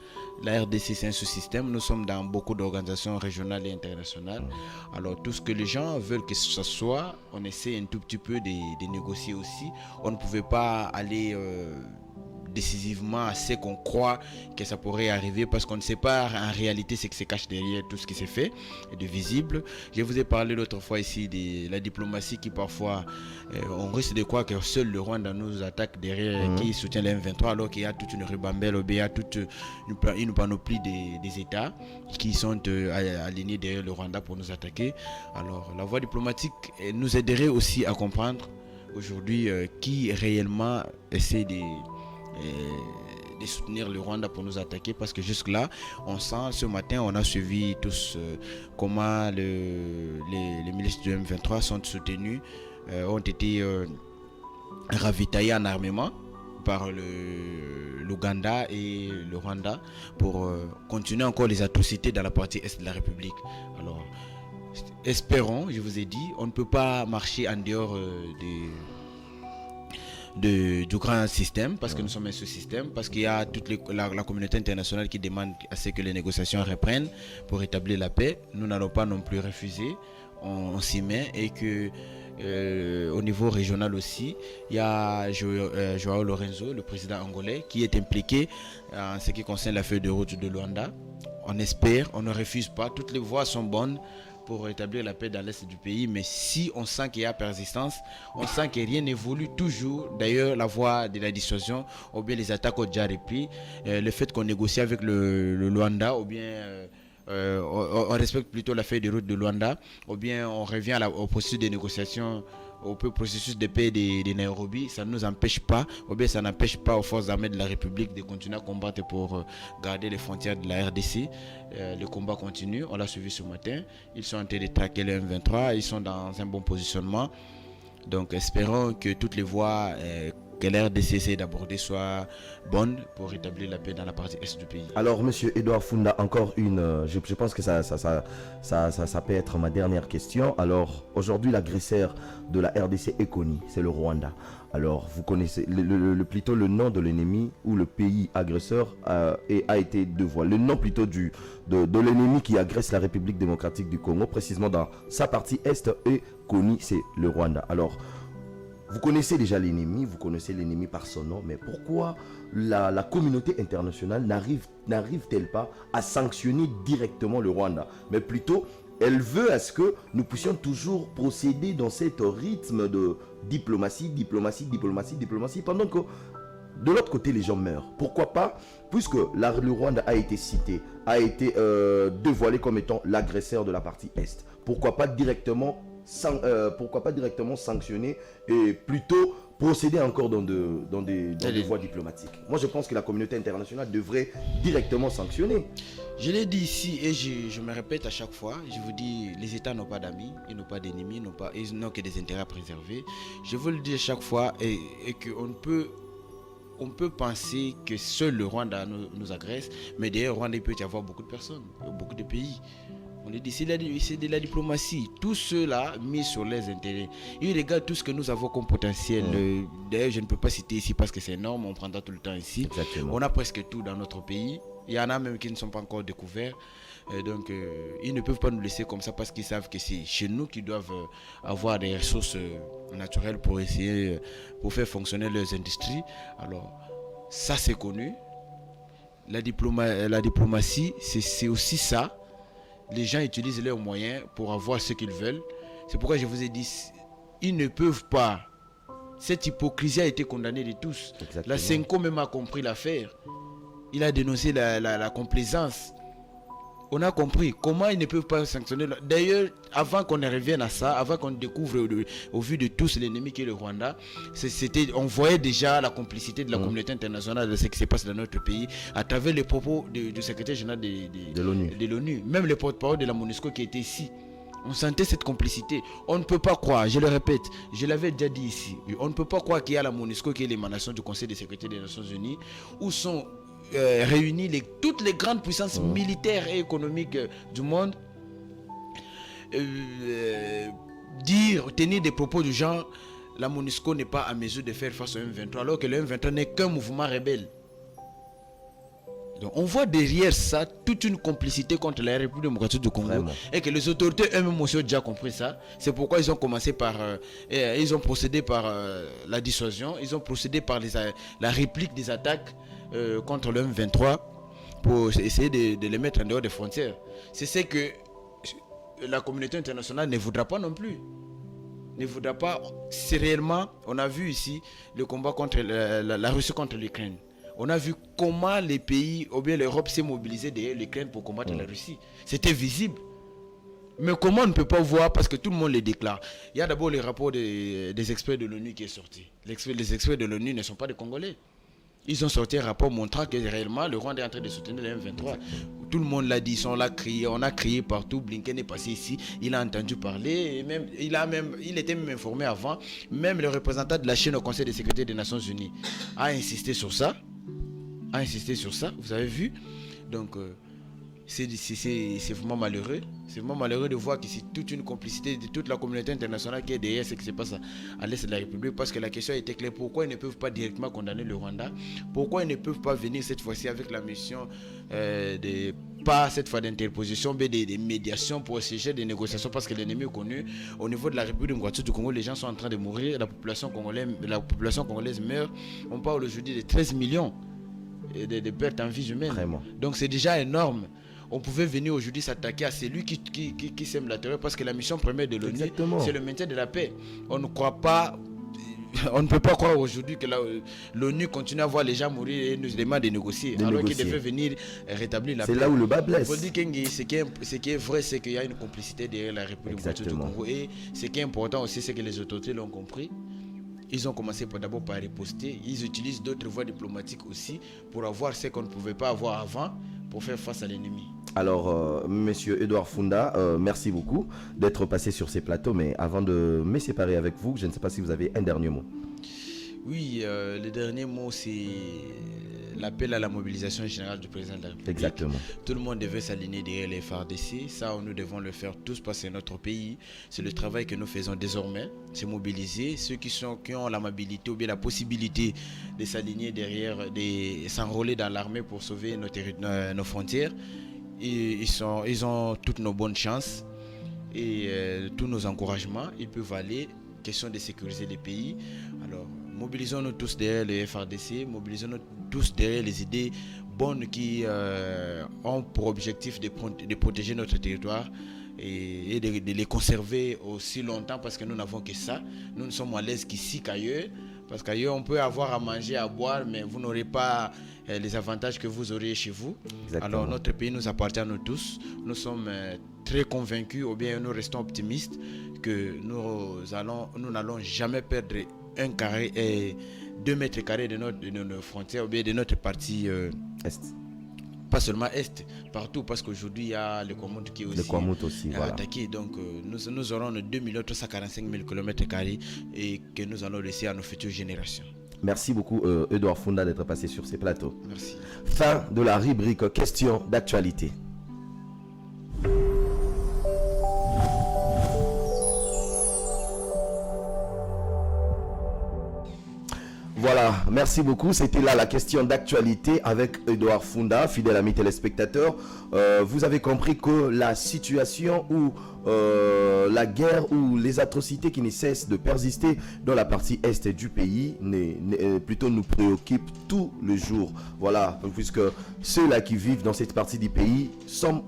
la RDC c'est un sous-système, nous sommes dans beaucoup d'organisations régionales et internationales. Alors tout ce que les gens veulent que ce soit, on essaie un tout petit peu de négocier aussi. On ne pouvait pas aller décisivement à ce qu'on croit que ça pourrait arriver, parce qu'on ne sait pas en réalité ce qui se cache derrière tout ce qui s'est fait et de visible. Je vous ai parlé l'autre fois ici de la diplomatie qui parfois on risque de croire que seul le Rwanda nous attaque derrière, qui soutient les M23, alors qu'il y a toute une ribambelle, il y a toute une panoplie des États qui sont alignés derrière le Rwanda pour nous attaquer. Alors la voie diplomatique nous aiderait aussi à comprendre aujourd'hui qui réellement essaie de soutenir le Rwanda pour nous attaquer, parce que jusque-là, on sent, ce matin, on a suivi tous comment les milices du M23 sont soutenus, ont été ravitaillés en armement par l'Ouganda et le Rwanda pour continuer encore les atrocités dans la partie est de la République. Alors, espérons, je vous ai dit, on ne peut pas marcher en dehors du grand système, parce que nous sommes un sous-système, parce qu'il y a toute la communauté internationale qui demande à ce que les négociations reprennent pour établir la paix. Nous n'allons pas non plus refuser, on s'y met, et que au niveau régional aussi, il y a Joao Lorenzo, le président angolais, qui est impliqué en ce qui concerne la feuille de route de Luanda. On espère, on ne refuse pas, toutes les voies sont bonnes pour rétablir la paix dans l'est du pays, mais si on sent qu'il y a persistance, on sent que rien n'évolue toujours. D'ailleurs, la voie de la dissuasion, ou bien les attaques ont déjà repris, le fait qu'on négocie avec le Luanda, ou bien on respecte plutôt la feuille de route de Luanda, ou bien on revient au processus de négociation, au processus de paix de Nairobi, ça ne nous empêche pas, ou bien ça n'empêche pas aux forces armées de la République de continuer à combattre pour garder les frontières de la RDC. Le combat continue, on l'a suivi ce matin, ils sont en train de traquer le M23, ils sont dans un bon positionnement, donc espérons que toutes les voies que l'RDC essaie d'aborder soient bonnes pour rétablir la paix dans la partie est du pays. Alors, monsieur Edouard Funda, encore une, je pense que ça peut être ma dernière question. Alors, aujourd'hui, l'agresseur de la RDC est connu, c'est le Rwanda. Alors, vous connaissez plutôt le nom de l'ennemi ou le pays agresseur a été dévoilé. Le nom plutôt de l'ennemi qui agresse la République démocratique du Congo, précisément dans sa partie est, est connu, c'est le Rwanda. Alors, vous connaissez déjà l'ennemi, vous connaissez l'ennemi par son nom, mais pourquoi la communauté internationale n'arrive-t-elle pas à sanctionner directement le Rwanda? Mais plutôt, elle veut à ce que nous puissions toujours procéder dans cet rythme de diplomatie, pendant que de l'autre côté, les gens meurent. Pourquoi pas? Puisque le Rwanda a été cité, a été dévoilé comme étant l'agresseur de la partie Est. Pourquoi pas directement sanctionner et plutôt procéder encore dans des voies diplomatiques? Moi, je pense que la communauté internationale devrait directement sanctionner. Je l'ai dit ici et je me répète à chaque fois, je vous dis, les États n'ont pas d'amis, ils n'ont pas d'ennemis, ils n'ont que des intérêts à préserver. Je vous le dis à chaque fois et qu'on on peut penser que seul le Rwanda nous agresse, mais derrière le Rwanda, il peut y avoir beaucoup de personnes, beaucoup de pays. On le dit, c'est de la diplomatie. Tous ceux-là mis sur les intérêts. Ils regardent tout ce que nous avons comme potentiel. D'ailleurs, je ne peux pas citer ici parce que c'est énorme, on prendra tout le temps ici. Exactement. On a presque tout dans notre pays. Il y en a même qui ne sont pas encore découverts. Donc, ils ne peuvent pas nous laisser comme ça parce qu'ils savent que c'est chez nous qu'ils doivent avoir des ressources naturelles pour essayer, pour faire fonctionner leurs industries. Alors, ça c'est connu. La diplomatie, c'est aussi ça. Les gens utilisent leurs moyens pour avoir ce qu'ils veulent. C'est pourquoi je vous ai dit, ils ne peuvent pas. Cette hypocrisie a été condamnée de tous. Exactement. La Senko même a compris l'affaire. Il a dénoncé la complaisance. On a compris comment ils ne peuvent pas sanctionner. D'ailleurs, avant qu'on revienne à ça, avant qu'on découvre au vu de tous l'ennemi qui est le Rwanda, on voyait déjà la complicité de la communauté internationale de ce qui se passe dans notre pays à travers les propos du secrétaire général de l'ONU. Même les porte-parole de la MONUSCO qui étaient ici. On sentait cette complicité. On ne peut pas croire, je le répète, je l'avais déjà dit ici, on ne peut pas croire qu'il y a la MONUSCO qui est l'émanation du Conseil des secrétaires des Nations Unies, où sont réunies toutes les grandes puissances militaires et économiques du monde, tenir des propos du genre, la MONUSCO n'est pas à mesure de faire face au M23, alors que le M23 n'est qu'un mouvement rebelle. Donc on voit derrière ça toute une complicité contre la République démocratique du Congo. Vraiment. Et que les autorités eux-mêmes aussi ont déjà compris ça. C'est pourquoi ils ont commencé par ils ont procédé par la dissuasion, ils ont procédé par la réplique des attaques contre le M23 pour essayer de les mettre en dehors des frontières. C'est ce que la communauté internationale ne voudra pas non plus. Ne voudra pas. C'est réellement, on a vu ici le combat contre la Russie contre l'Ukraine. On a vu comment les pays, ou bien l'Europe s'est mobilisée derrière l'Ukraine pour combattre la Russie. C'était visible. Mais comment on ne peut pas voir, parce que tout le monde le déclare. Il y a d'abord le rapport des experts de l'ONU qui est sorti. Les experts de l'ONU ne sont pas des Congolais. Ils ont sorti un rapport montrant que réellement le Rwanda est en train de soutenir le M23. Tout le monde l'a dit, ils sont là criés, on a crié partout. Blinken est passé ici, il a entendu parler, et même, il était même informé avant. Même le représentant de la Chine au Conseil de sécurité des Nations Unies a insisté sur ça. Vous avez vu. Donc, c'est vraiment malheureux. C'est vraiment malheureux de voir que c'est toute une complicité de toute la communauté internationale qui est derrière ce qui se passe à l'est de la République. Parce que la question était claire. Pourquoi ils ne peuvent pas directement condamner le Rwanda? Pourquoi ils ne peuvent pas venir cette fois-ci avec la mission pas cette fois d'interposition, mais des médiations pour essayer des négociations, parce que l'ennemi est connu. Au niveau de la République démocratique du Congo, les gens sont en train de mourir. La population congolaise meurt. On parle aujourd'hui de 13 millions de pertes en vie humaine. Vraiment. Donc c'est déjà énorme. On pouvait venir aujourd'hui s'attaquer à celui qui sème la terreur, parce que la mission première de l'ONU, c'est le maintien de la paix. On ne peut pas croire aujourd'hui que l'ONU continue à voir les gens mourir et nous demande de négocier, alors qu'ils devaient venir rétablir la paix. C'est là où le bas blesse. Ce qui est vrai, c'est qu'il y a une complicité derrière la République démocratique du Congo. Et ce qui est important aussi, c'est que les autorités l'ont compris. Ils ont commencé d'abord par riposter. Ils utilisent d'autres voies diplomatiques aussi pour avoir ce qu'on ne pouvait pas avoir avant, pour faire face à l'ennemi. Alors, monsieur Edouard Funda, merci beaucoup d'être passé sur ces plateaux. Mais avant de me séparer avec vous, je ne sais pas si vous avez un dernier mot. Oui, le dernier mot, c'est l'appel à la mobilisation générale du président de la République. Exactement. Tout le monde devait s'aligner derrière les FARDC. Ça, nous devons le faire tous parce que c'est notre pays. C'est le travail que nous faisons désormais. C'est mobiliser ceux qui ont l'amabilité ou bien la possibilité de s'aligner derrière, de s'enrôler dans l'armée pour sauver nos frontières. Et ils ont toutes nos bonnes chances et tous nos encouragements. Ils peuvent aller. Question de sécuriser les pays. Alors, mobilisons-nous tous derrière le FARDC, mobilisons-nous tous derrière les idées bonnes qui ont pour objectif de protéger notre territoire et de les conserver aussi longtemps, parce que nous n'avons que ça. Nous ne sommes à l'aise qu'ici qu'ailleurs, parce qu'ailleurs on peut avoir à manger, à boire, mais vous n'aurez pas les avantages que vous aurez chez vous. Exactement. Alors notre pays nous appartient à nous tous. Nous sommes très convaincus, ou bien nous restons optimistes, que nous n'allons jamais perdre 2 mètres carrés de nos frontières, ou bien de notre partie Est. Pas seulement Est, partout, parce qu'aujourd'hui il y a le Kwamout qui est aussi, voilà. attaqué. Donc nous aurons nos 2 345 000 km² et que nous allons laisser à nos futures générations. Merci beaucoup Edouard Funda d'être passé sur ces plateaux. Merci. Fin de la rubrique questions d'actualité. Voilà, merci beaucoup. C'était là la question d'actualité avec Edouard Funda, fidèle ami téléspectateur. Vous avez compris que la situation où la guerre ou les atrocités qui ne cessent de persister dans la partie est du pays plutôt nous préoccupent tous les jours. Voilà, puisque ceux-là qui vivent dans cette partie du pays sont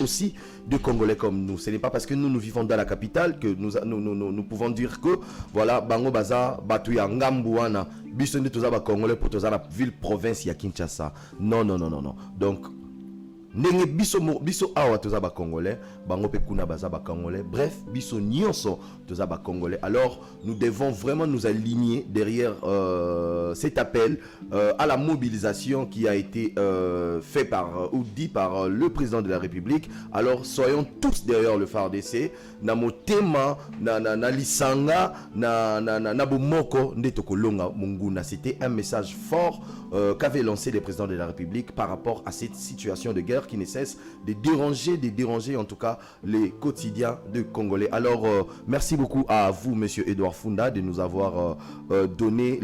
aussi des Congolais comme nous. Ce n'est pas parce que nous vivons dans la capitale que nous pouvons dire que voilà, Bango Baza, Batuya Ngambuana, Bissonde Tozaba Congolais pour Tozana ville province ya Kinshasa. Non. Donc, ndenge biso awa toza ba congolais bango pe kuna baza ba congolais, bref biso nyonso toza ba congolais. Alors nous devons vraiment nous aligner derrière cet appel à la mobilisation qui a été fait ou dit par le président de la République. Alors soyons tous derrière le FARDC na motema na lisanga na bomoko ndeto kolonga munguna. C'était un message fort qu'avait lancé le président de la République par rapport à cette situation de guerre qui ne cesse de déranger en tout cas les quotidiens de Congolais. Alors merci beaucoup à vous monsieur Edouard Funda de nous avoir donné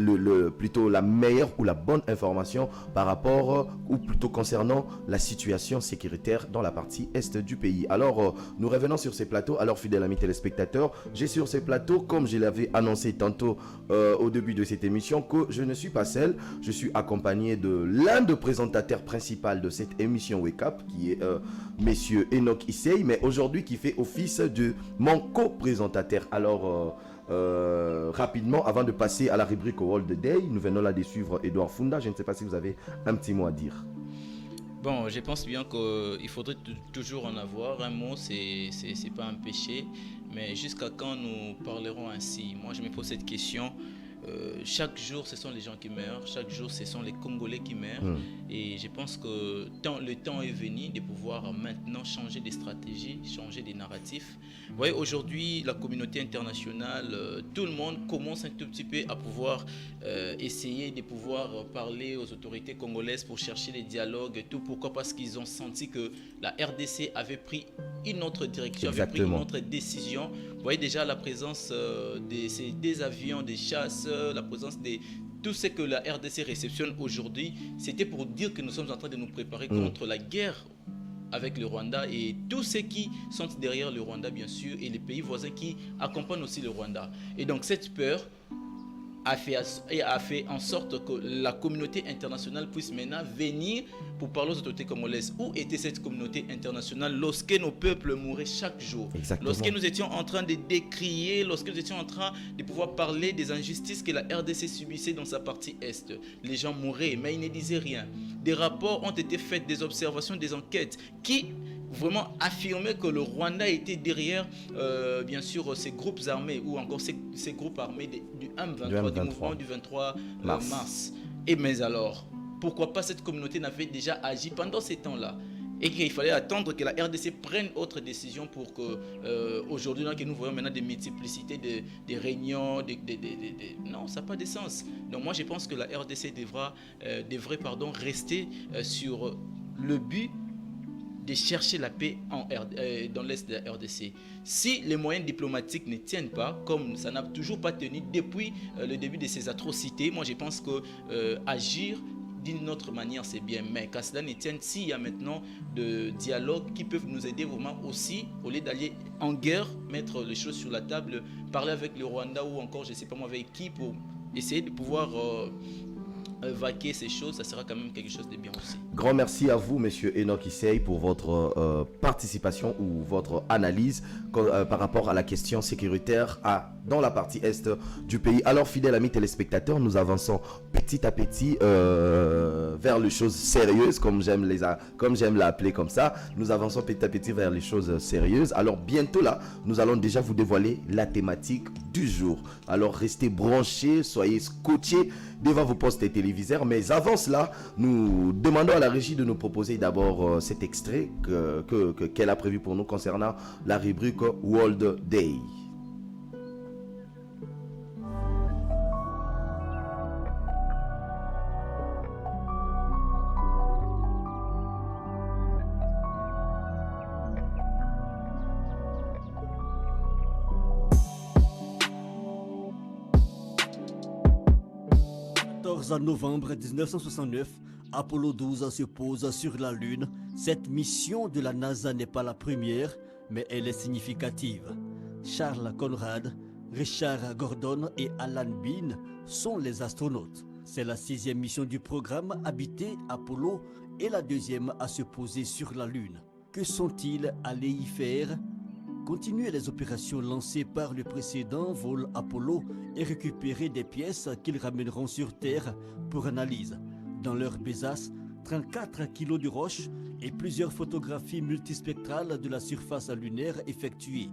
plutôt la meilleure ou la bonne information par rapport ou plutôt concernant la situation sécuritaire dans la partie est du pays. Alors nous revenons sur ces plateaux. Alors fidèles amis téléspectateurs, j'ai sur ces plateaux, comme je l'avais annoncé tantôt au début de cette émission, que je ne suis pas seul. Je suis accompagné de l'un des présentateurs principaux de cette émission Wake Up, qui est monsieur Enoch Issei, mais aujourd'hui qui fait office de mon co-présentateur. Alors rapidement, avant de passer à la rubrique World Day, nous venons là de suivre Edouard Funda. Je ne sais pas si vous avez un petit mot à dire. Bon, je pense bien qu'il faudrait toujours en avoir. Un mot, c'est pas un péché. Mais jusqu'à quand nous parlerons ainsi? Moi, je me pose cette question. chaque jour, ce sont les gens qui meurent. Chaque jour, ce sont les Congolais qui meurent. Et je pense que le temps est venu de pouvoir maintenant changer des stratégies, changer des narratifs. Vous voyez, aujourd'hui, la communauté internationale, tout le monde commence un tout petit peu à pouvoir essayer de pouvoir parler aux autorités congolaises pour chercher des dialogues et tout. Pourquoi? Parce qu'ils ont senti que la RDC avait pris une autre direction, avait pris une autre décision. Vous voyez déjà la présence des avions, des chasseurs, la présence de tout ce que la RDC réceptionne aujourd'hui, c'était pour dire que nous sommes en train de nous préparer contre la guerre avec le Rwanda et tous ceux qui sont derrière le Rwanda, bien sûr, et les pays voisins qui accompagnent aussi le Rwanda. Et donc cette peur a fait en sorte que la communauté internationale puisse maintenant venir pour parler aux autorités congolaises. Où était cette communauté internationale lorsque nos peuples mouraient chaque jour? Exactement. Lorsque nous étions en train de décrier, lorsque nous étions en train de pouvoir parler des injustices que la RDC subissait dans sa partie Est. Les gens mouraient, mais ils ne disaient rien. Des rapports ont été faits, des observations, des enquêtes qui vraiment affirmaient que le Rwanda était derrière, bien sûr, ces groupes armés ou encore ces groupes armés du M23, du mouvement du 23 mars. Et mais alors, pourquoi pas cette communauté n'avait déjà agi pendant ces temps-là? Et qu'il fallait attendre que la RDC prenne autre décision pour que aujourd'hui que nous voyons maintenant des multiplicités des réunions, non, ça n'a pas de sens. Donc moi je pense que la RDC devrait rester sur le but de chercher la paix dans l'Est de la RDC. Si les moyens diplomatiques ne tiennent pas, comme ça n'a toujours pas tenu depuis le début de ces atrocités, moi je pense que agir d'une autre manière c'est bien, mais qu'à cela ne tienne, s'il y a maintenant de dialogues qui peuvent nous aider vraiment aussi, au lieu d'aller en guerre, mettre les choses sur la table, parler avec le Rwanda ou encore je ne sais pas moi avec qui pour essayer de pouvoir vaquer ces choses, ça sera quand même quelque chose de bien aussi. Grand merci à vous, monsieur Enoch Issei, pour votre participation ou votre analyse par rapport à la question sécuritaire dans la partie est du pays. Alors, fidèles amis téléspectateurs, nous avançons petit à petit vers les choses sérieuses, comme j'aime l'appeler comme ça. Nous avançons petit à petit vers les choses sérieuses. Alors, bientôt là, nous allons déjà vous dévoiler la thématique du jour. Alors, restez branchés, soyez scotchés devant vos postes téléviseurs. Mais avant cela, nous demandons à la régie de nous proposer d'abord cet extrait qu'elle a prévu pour nous concernant la rubrique World Day. En novembre 1969, Apollo 12 se pose sur la Lune. Cette mission de la NASA n'est pas la première, mais elle est significative. Charles Conrad, Richard Gordon et Alan Bean sont les astronautes. C'est la 6e mission du programme habité Apollo et la 2e à se poser sur la Lune. Que sont-ils allés y faire? Continuer les opérations lancées par le précédent vol Apollo et récupérer des pièces qu'ils ramèneront sur Terre pour analyse. Dans leur besace, 34 kilos de roches et plusieurs photographies multispectrales de la surface lunaire effectuées.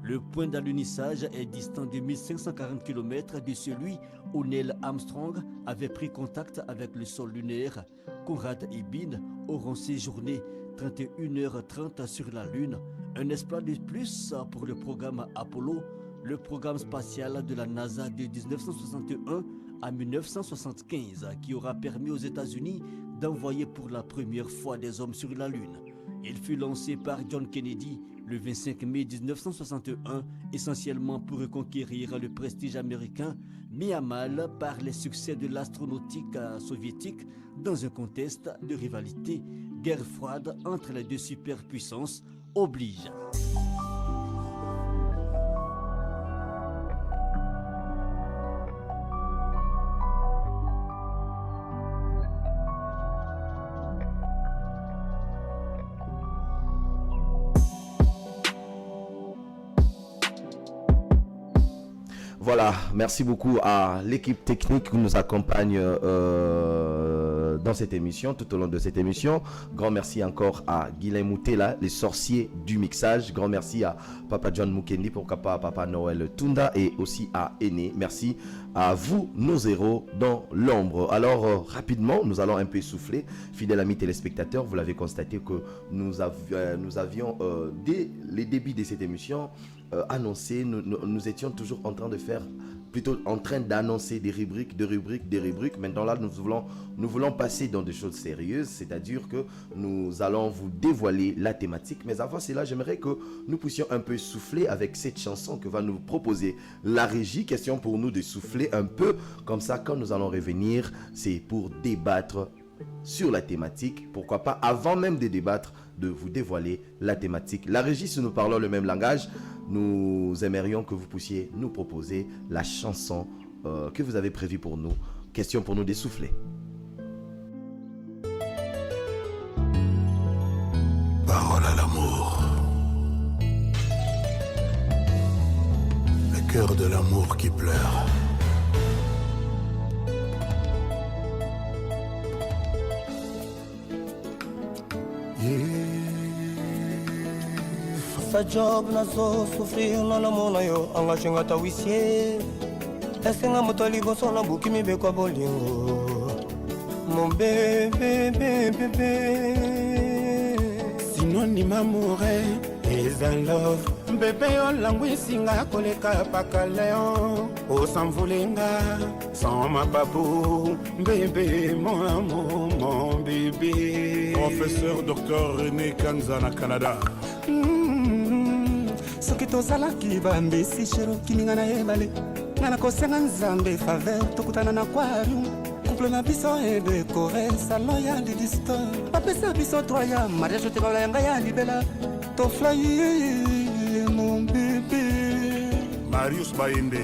Le point d'alunissage est distant de 1540 km de celui où Neil Armstrong avait pris contact avec le sol lunaire. Conrad et Bean auront séjourné 31h30 sur la Lune, un exploit de plus pour le programme Apollo, le programme spatial de la NASA de 1961 à 1975, qui aura permis aux États-Unis d'envoyer pour la première fois des hommes sur la Lune. Il fut lancé par John Kennedy le 25 mai 1961, essentiellement pour reconquérir le prestige américain, mis à mal par les succès de l'astronautique soviétique dans un contexte de rivalité. Guerre froide entre les deux superpuissances oblige. Voilà, merci beaucoup à l'équipe technique qui nous accompagne dans cette émission, tout au long de cette émission. Grand merci encore à Guilain Moutela, les sorciers du mixage. Grand merci à Papa John Mukendi, pourquoi pas Papa Noël Tunda, et aussi à Aîné. Merci à vous, nos héros dans l'ombre. Alors, rapidement, nous allons un peu souffler. Fidèles amis téléspectateurs, vous l'avez constaté que nous avions, dès les débuts de cette émission, annoncé, nous étions toujours en train de faire, plutôt en train d'annoncer des rubriques. Maintenant là, nous voulons passer dans des choses sérieuses, c'est-à-dire que nous allons vous dévoiler la thématique. Mais avant cela, j'aimerais que nous puissions un peu souffler avec cette chanson que va nous proposer la régie. Question pour nous de souffler un peu, comme ça quand nous allons revenir, c'est pour débattre sur la thématique. Pourquoi pas, avant même de débattre, de vous dévoiler la thématique. La régie, si nous parlons le même langage, nous aimerions que vous puissiez nous proposer la chanson que vous avez prévue pour nous. Question pour nous d'essouffler. Parole à l'amour. Le cœur de l'amour qui pleure. Sa job na so sofrir na l'amour na yo anga chinga ta wisie esenga motoli boso na buki mi be kwa bolingo mon bébé bébé synonyme amour is in love bébé yo langwisinga koleka pakaleo osamvulenga sans ma babou bébé mon amour mon bébé. Professeur Dr René Kanza na Canada. soki tozalaki bambesi shero kininga na ebale nga nakosenga nzambe faveur tokutana na aquarium couple na biso edekore salon ya lidisto bapesa biso droit ya mariage tekala yanga ya libela tofly mon bébé. Marius Bainde.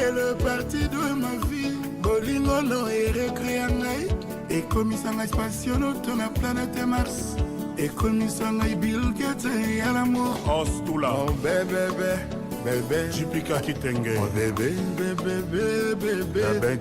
Le parti de ma vie bolingo no recréa ngai ekomisanga spatio to na planète Mars ekomisanga Bill Gates ya l'amour Ostula oh bébé bébé Jipika Kitenge oh bébé bébé bébé